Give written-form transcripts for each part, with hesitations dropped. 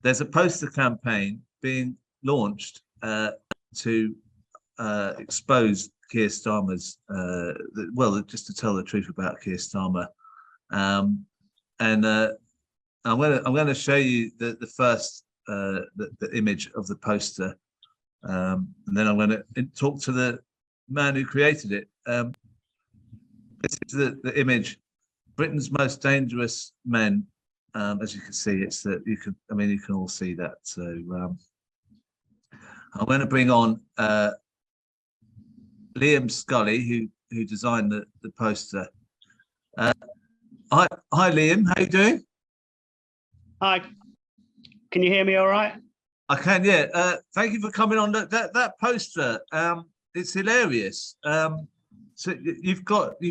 there's a poster campaign being launched to expose Keir Starmer's, well, just to tell the truth about Keir Starmer. And I'm going to show you the first the image of the poster, and then I'm going to talk to the man who created it. This is the image, Britain's most dangerous men. As you can see, it's that you can all see that. So I'm going to bring on Liam Scully, who designed the poster. Hi, Liam. How you doing? Hi. Can you hear me all right? I can, yeah. Thank you for coming on. That poster. It's hilarious. So you've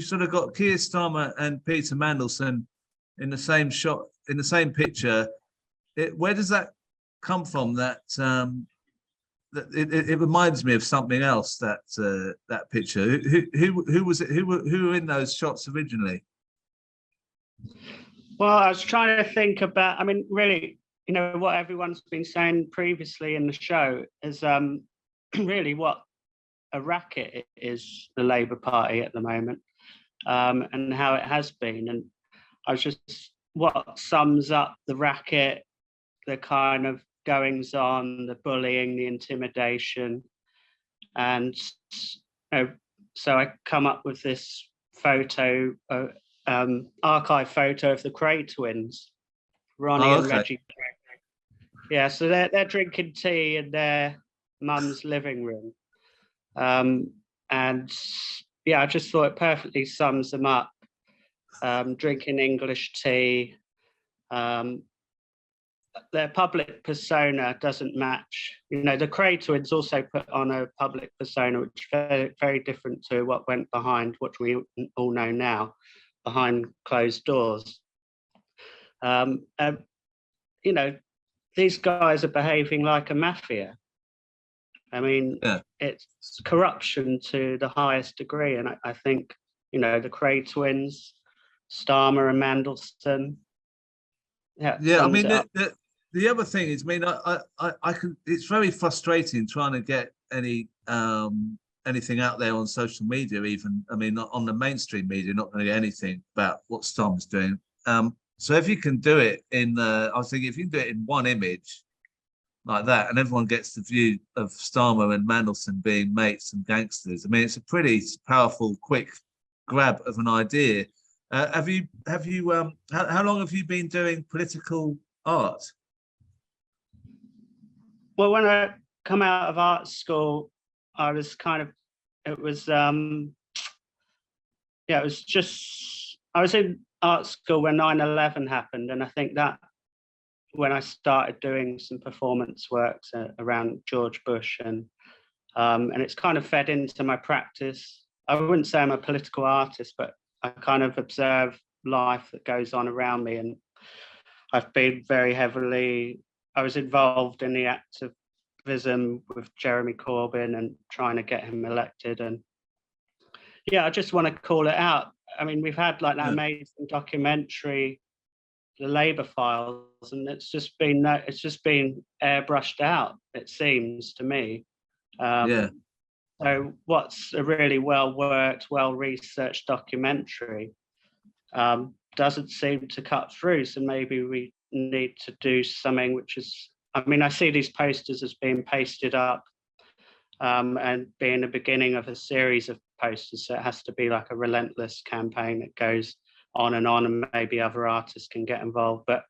sort of got Keir Starmer and Peter Mandelson in the same shot, in the same picture. Where does that come from? That it reminds me of something else. That picture. Who was it? Who were in those shots originally? Well, I was trying to think about. I mean, really, what everyone's been saying previously in the show is really what a racket it is, the Labour Party at the moment, and how it has been. And I was just, what sums up the racket, the kind of goings on, the bullying, the intimidation. And so I come up with this photo, archive photo of the Cray twins, Ronnie and Reggie. Yeah, so they're drinking tea in their mum's living room. And yeah, I just thought it perfectly sums them up. Drinking English tea. Their public persona doesn't match. The Cray twins also put on a public persona which is very, very different to what went behind, what we all know now, behind closed doors. These guys are behaving like a mafia. I mean, yeah. It's corruption to the highest degree. And I think, the Cray twins, Starmer and Mandelson. Yeah, I mean, the other thing is, I mean, I can. It's very frustrating trying to get anything out there on social media. Even, I mean, on the mainstream media, not going to get anything about what Starmer's doing. So if you can do it I was thinking if you can do it in one image like that, and everyone gets the view of Starmer and Mandelson being mates and gangsters. I mean, it's a pretty powerful, quick grab of an idea. How long have you been doing political art? Well, when I come out of art school, I was I was in art school when 9/11 happened, and I think that when I started doing some performance works around George Bush, and it's kind of fed into my practice. I wouldn't say I'm a political artist, but I kind of observe life that goes on around me, and I've been I was involved in the activism with Jeremy Corbyn and trying to get him elected. And yeah, I just want to call it out. I mean, we've had like that amazing documentary, The Labour Files, and it's just been airbrushed out, it seems to me. So what's a really well-worked, well-researched documentary doesn't seem to cut through. So maybe we need to do something which is, I mean, I see these posters as being pasted up and being the beginning of a series of posters. So it has to be like a relentless campaign that goes on, and maybe other artists can get involved. But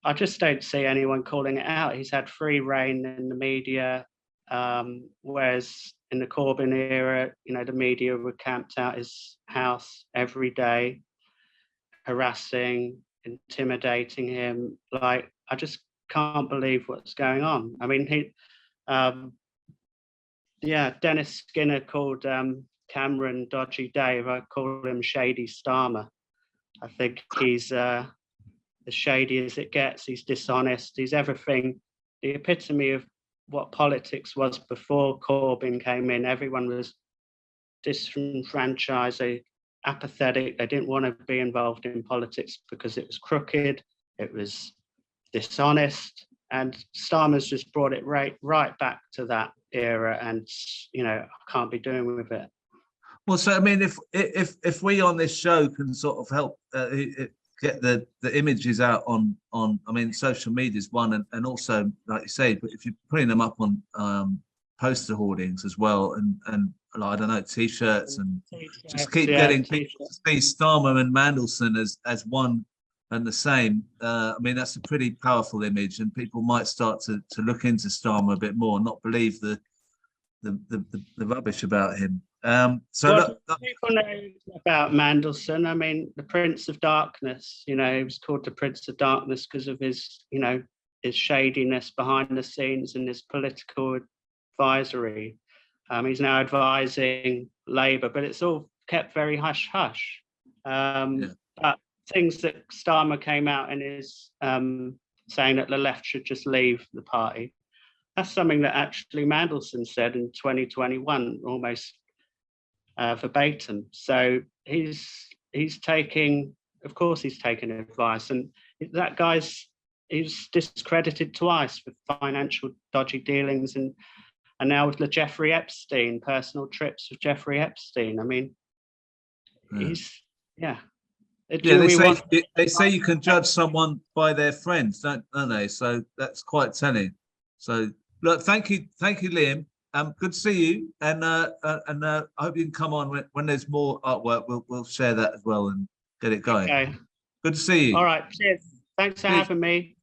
I just don't see anyone calling it out. He's had free reign in the media, whereas in the Corbyn era, the media were camped out his house every day, harassing, intimidating him. Like, I just can't believe what's going on. I mean, Dennis Skinner called Cameron Dodgy Dave. I call him Shady Starmer. I think he's as shady as it gets. He's dishonest. He's everything, the epitome of what politics was before Corbyn came in. Everyone was disenfranchised, apathetic. They didn't want to be involved in politics because it was crooked, it was dishonest, And Starmer's just brought it right back to that era, and I can't be doing with it. Well, so I mean, if we on this show can sort of help get the images out on I mean, social media is one, and also, like you say, but if you're putting them up on poster hoardings as well, and like, I don't know, t-shirts, and just keep getting people to see Starmer and Mandelson as one and the same. I mean, that's a pretty powerful image, and people might start to look into Starmer a bit more and not believe the rubbish about him. So people know about Mandelson. I mean, the Prince of Darkness. He was called the Prince of Darkness because of his, his shadiness behind the scenes and his political advisory. He's now advising Labour, but it's all kept very hush hush. But things that Starmer came out and is saying that the left should just leave the party. That's something that actually Mandelson said in 2021, almost verbatim. So he's taking, of course, he's taking advice, and that he's discredited twice with financial dodgy dealings, and now with the Jeffrey Epstein personal trips with Jeffrey Epstein. I mean, they say you can judge someone by their friends, don't they? So that's quite telling. So look, thank you, Liam. Good to see you, and I hope you can come on when there's more artwork. We'll share that as well and get it going. Okay. Good to see you. All right. Cheers. Thanks for having me.